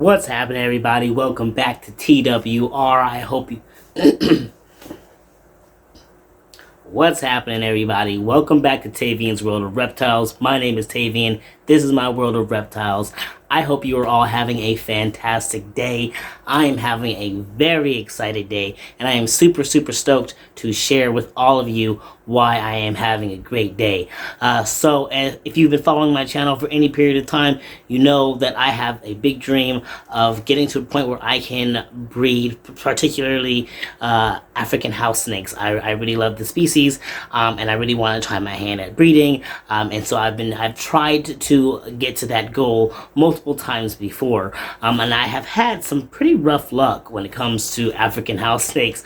What's happening, everybody? Welcome back to TWR. I hope you... What's happening, everybody? Welcome back to Tavian's World of Reptiles. My name is Tavian. This is my world of reptiles. I hope you are all having a fantastic day. I am having a very excited day, and I am super stoked to share with all of you why I am having a great day. So if you've been following my channel for any period of time, you know that I have a big dream of getting to a point where I can breed, particularly African house snakes. I really love the species, and I really want to try my hand at breeding. And so I've tried to get to that goal multiple times before, and I have had some pretty rough luck when it comes to African house snakes.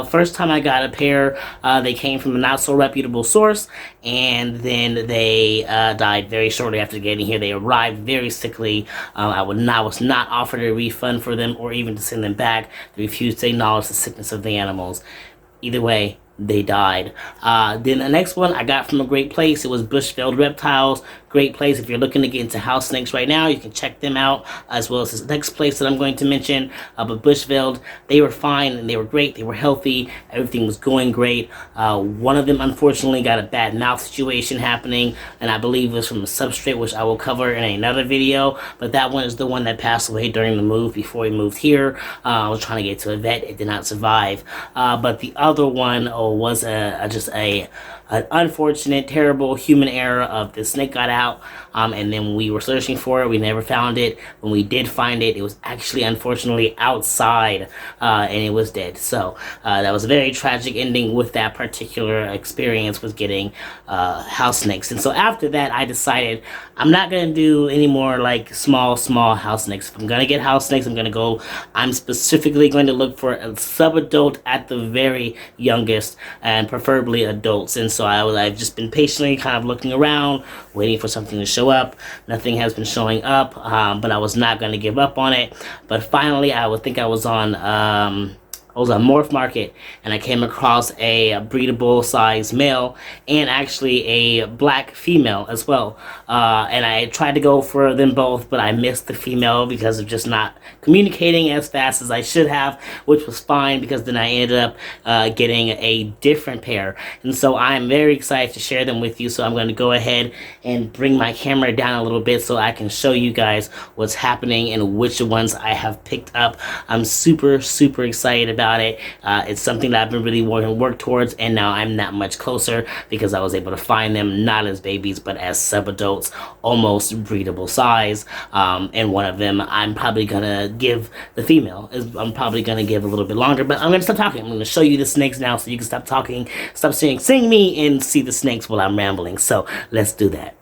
First time I got a pair, they came from a not so reputable source, and then they died very shortly after getting here. They arrived very sickly. I was not offered a refund for them or even to send them back. They refused to acknowledge the sickness of the animals. Either way, they died. Then the next one I got from a great place. It was Bushveld Reptiles. Great place. If you're looking to get into house snakes right now, you can check them out, as well as this next place that I'm going to mention. But Bushveld, they were fine and they were great. They were healthy. Everything was going great. One of them unfortunately got a bad mouth situation happening, and I believe it was from a substrate, which I will cover in another video. But that one is the one that passed away during the move before we moved here. I was trying to get to a vet. It did not survive. But the other one was just an unfortunate, terrible human error of the snake got out, and then we were searching for it. We never found it. When we did find it, it was actually unfortunately outside, and it was dead. So that was a very tragic ending with that particular experience with getting house snakes. And so after that, I decided I'm not going to do any more like small house snakes. If I'm going to get house snakes, I'm specifically going to look for a sub-adult at the very youngest, and preferably adults. And so I've just been patiently kind of looking around, waiting for something to show up. Nothing has been showing up, but I was not going to give up on it. But finally, I was on Morph Market, and I came across a breedable size male and actually a black female as well. And I tried to go for them both, but I missed the female because of just not communicating as fast as I should have, which was fine because then I ended up getting a different pair. And so I'm very excited to share them with you. So I'm going to go ahead and bring my camera down a little bit so I can show you guys what's happening and which ones I have picked up. I'm super excited about it. It's something that I've been really working to work towards, and now I'm that much closer because I was able to find them not as babies but as sub-adults, almost breedable size. And one of them I'm probably gonna give the female. I'm probably gonna give a little bit longer, but I'm gonna stop talking. I'm gonna show you the snakes now so you can stop talking, stop seeing me, and see the snakes while I'm rambling. So let's do that.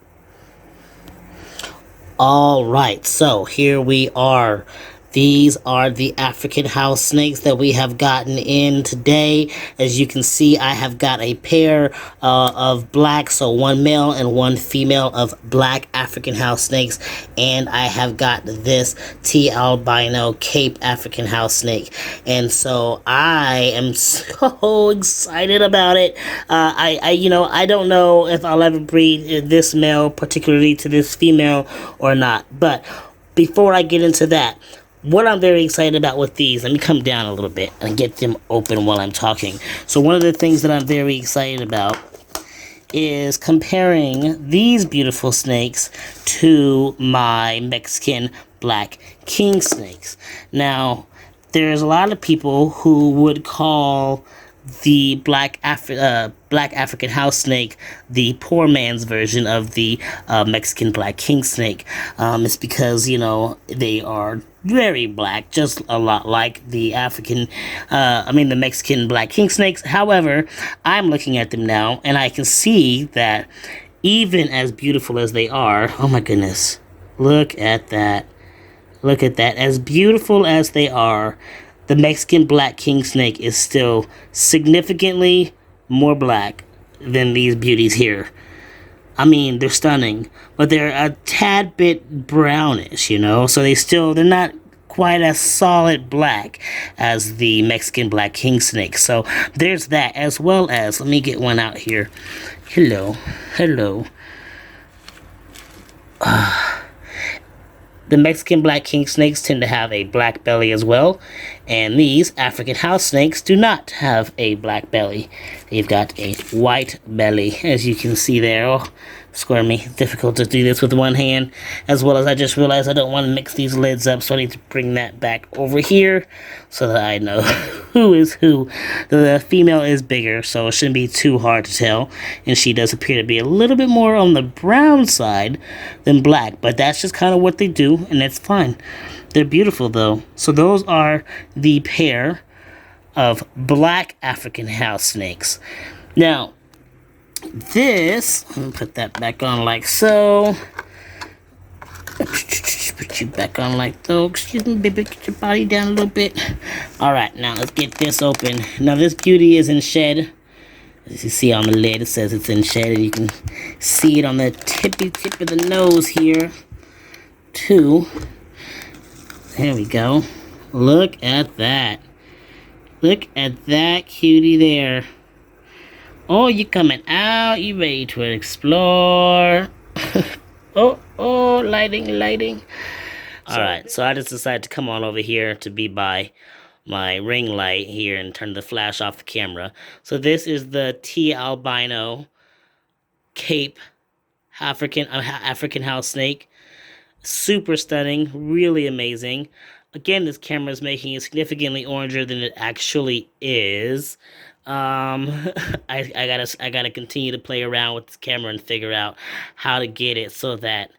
Alright, so here we are. These are the African house snakes that we have gotten in today. As you can see, I have got a pair of black, so one male and one female of black African house snakes. And I have got this T. albino Cape African house snake. And so I am so excited about it. I don't know if I'll ever breed this male particularly to this female or not. But before I get into that, what I'm very excited about with these, let me come down a little bit and get them open while I'm talking. So one of the things that I'm very excited about is comparing these beautiful snakes to my Mexican black king snakes. Now, there's a lot of people who would call the black African house snake the poor man's version of the Mexican black king snake. It's because, they are very black, just a lot like the the Mexican black king snakes. However, I'm looking at them now, and I can see that even as beautiful as they are, oh my goodness, look at that. Look at that. As beautiful as they are, the Mexican black king snake is still significantly more black than these beauties here. I mean, they're stunning, but they're a tad bit brownish, so they're not quite as solid black as the Mexican black king snake. So there's that, as well as, let me get one out here. Hello. The Mexican black king snakes tend to have a black belly as well, and these African house snakes do not have a black belly. They've got a white belly, as you can see there. Oh, squirmy. Difficult to do this with one hand, as well as I just realized I don't want to mix these lids up, so I need to bring that back over here so that I know who is who. The female is bigger, so it shouldn't be too hard to tell, and she does appear to be a little bit more on the brown side than black, but that's just kind of what they do, and it's fine. They're beautiful, though. So those are the pair of black African house snakes. Now, this, let me put that back on like so. Put you back on like so. Excuse me, baby, get your body down a little bit. Alright, now let's get this open. Now this beauty is in shed. As you see on the lid, it says it's in shed, and you can see it on the tippy tip of the nose here, too. There we go. Look at that. Look at that cutie there. Oh, you coming out. You ready to explore. oh, lighting. Alright, so I just decided to come on over here to be by my ring light here and turn the flash off the camera. So this is the T albino Cape African house snake. Super stunning, really amazing. Again, this camera is making it significantly oranger than it actually is. I gotta continue to play around with this camera and figure out how to get it so that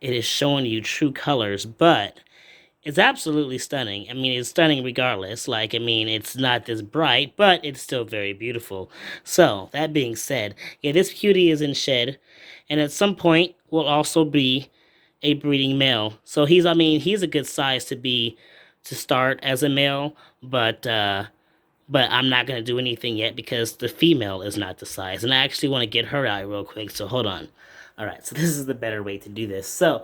it is showing you true colors, but it's absolutely stunning. I mean, it's stunning regardless. Like, I mean, it's not this bright, but it's still very beautiful. So, that being said, yeah, this cutie is in shed, and at some point will also be a breeding male. So he's a good size to start as a male, but I'm not gonna do anything yet because the female is not the size, and I actually want to get her out real quick. So hold on. All right, so this is the better way to do this. So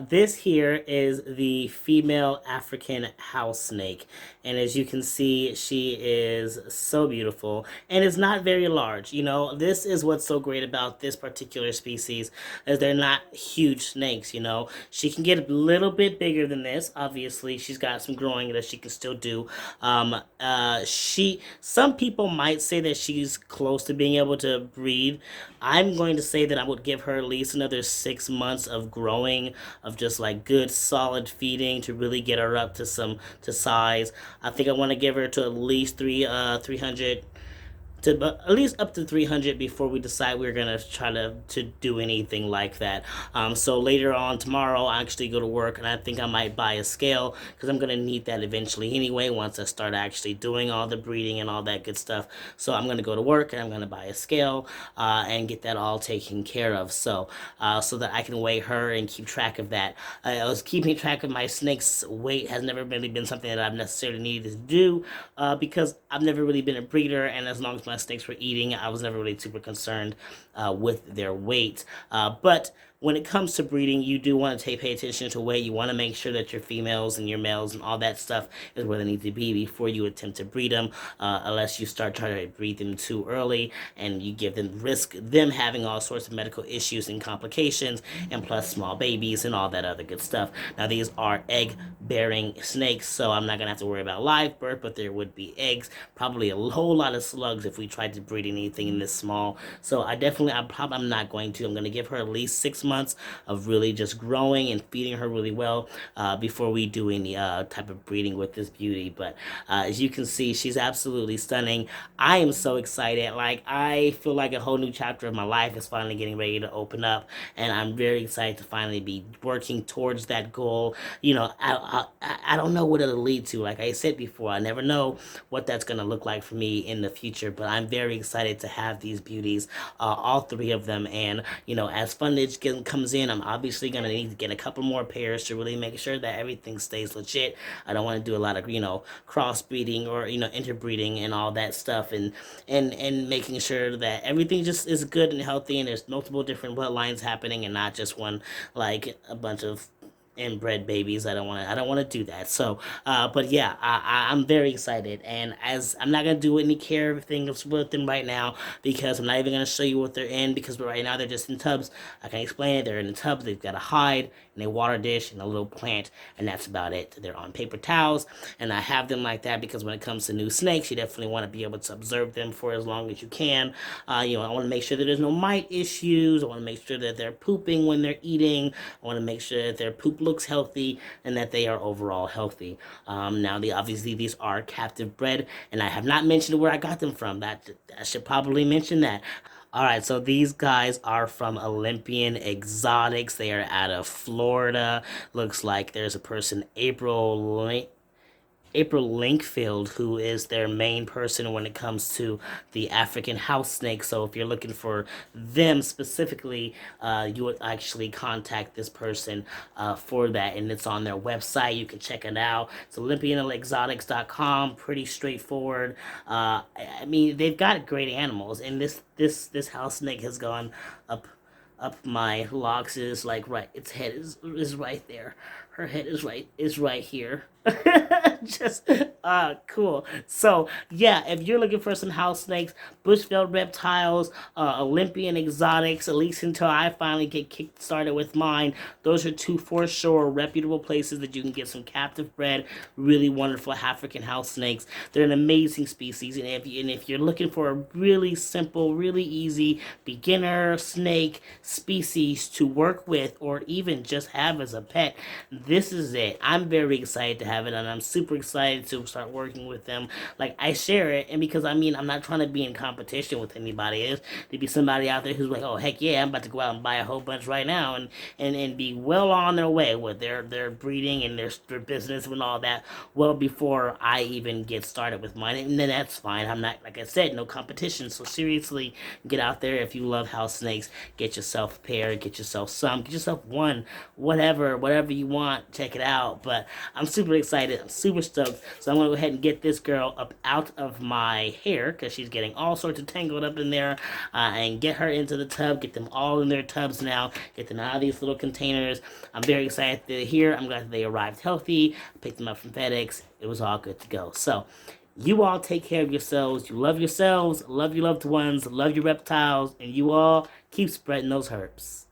this here is the female African house snake. And as you can see, she is so beautiful and it's not very large. You know, this is what's so great about this particular species is they're not huge snakes, you know. She can get a little bit bigger than this. Obviously, she's got some growing that she can still do. Some people might say that she's close to being able to breed. I'm going to say that I would give her at least another 6 months of growing, of just like good solid feeding to really get her up to size. I think I want to give her to at least 300 to at least up to 300 before we decide we're gonna try to do anything like that. So later on tomorrow, I actually go to work, and I think I might buy a scale because I'm gonna need that eventually anyway. Once I start actually doing all the breeding and all that good stuff, so I'm gonna go to work and I'm gonna buy a scale and get that all taken care of. So that I can weigh her and keep track of that. I was keeping track of my snake's weight has never really been something that I've necessarily needed to do because I've never really been a breeder, and as long as my snakes were eating, I was never really super concerned with their weight. But when it comes to breeding, you do want to pay attention to weight. You want to make sure that your females and your males and all that stuff is where they need to be before you attempt to breed them, unless you start trying to breed them too early and you give them risk them having all sorts of medical issues and complications, and plus small babies and all that other good stuff. Now, these are egg-bearing snakes, so I'm not going to have to worry about live birth, but there would be eggs, probably a whole lot of slugs if we tried to breed anything in this small. So I'm not going to. I'm going to give her at least 6 months of really just growing and feeding her really well before we do any type of breeding with this beauty. But as you can see, she's absolutely stunning. I am so excited. Like, I feel like a whole new chapter of my life is finally getting ready to open up, and I'm very excited to finally be working towards that goal. You know, I don't know what it'll lead to. Like I said before, I never know what that's going to look like for me in the future, but I'm very excited to have these beauties, all three of them. And, you know, as fundage comes in, I'm obviously going to need to get a couple more pairs to really make sure that everything stays legit. I don't want to do a lot of, you know, crossbreeding or, you know, interbreeding and all that stuff, and making sure that everything just is good and healthy and there's multiple different bloodlines happening and not just one, like a bunch of inbred babies. I don't want to do that. So, but yeah, I'm very excited, and as I'm not gonna do any care things with them right now because I'm not even gonna show you what they're in because right now they're just in tubs. I can explain it. They're in the tubs. They've got a hide and a water dish and a little plant, and that's about it. They're on paper towels, and I have them like that because when it comes to new snakes, you definitely want to be able to observe them for as long as you can. I want to make sure that there's no mite issues. I want to make sure that they're pooping when they're eating. I want to make sure that their poop looks healthy and that they are overall healthy. Now, obviously these are captive bred, and I have not mentioned where I got them from. I should probably mention that. All right, so these guys are from Olympian Exotics. They are out of Florida. Looks like there's a person, April Linkfield, who is their main person when it comes to the African house snake. So if you're looking for them specifically, you would actually contact this person for that, and it's on their website. You can check it out. It's OlympianExotics.com. Pretty straightforward. I mean, they've got great animals, and this house snake has gone up my locks. Is like right, its head is right there. Her head is right here. Just cool. So yeah, if you're looking for some house snakes, Bushveld Reptiles, Olympian Exotics, at least until I finally get kicked started with mine, those are two for sure reputable places that you can get some captive bred, really wonderful African house snakes. They're an amazing species, and if you're looking for a really simple, really easy beginner snake species to work with or even just have as a pet, this is it. I'm very excited to have it, and I'm super excited to start working with them. Like, I share it, and because I mean, I'm not trying to be in competition with anybody. It's to be somebody out there who's like, oh heck yeah, I'm about to go out and buy a whole bunch right now, and be well on their way with their breeding and their business and all that, well before I even get started with mine. And then that's fine. I'm not, like I said, no competition. So seriously, get out there if you love house snakes. Get yourself a pair. Get yourself some. Get yourself one. Whatever you want. Check it out. But I'm super excited. I'm super stoked. So I'm gonna go ahead and get this girl up out of my hair because she's getting all sorts of tangled up in there, and get her into the tub. Get them all in their tubs now. Get them out of these little containers. I'm very excited they're here. I'm glad that they arrived healthy. I picked them up from FedEx. It was all good to go. So you all take care of yourselves. You love yourselves. Love your loved ones. Love your reptiles. And you all keep spreading those herbs.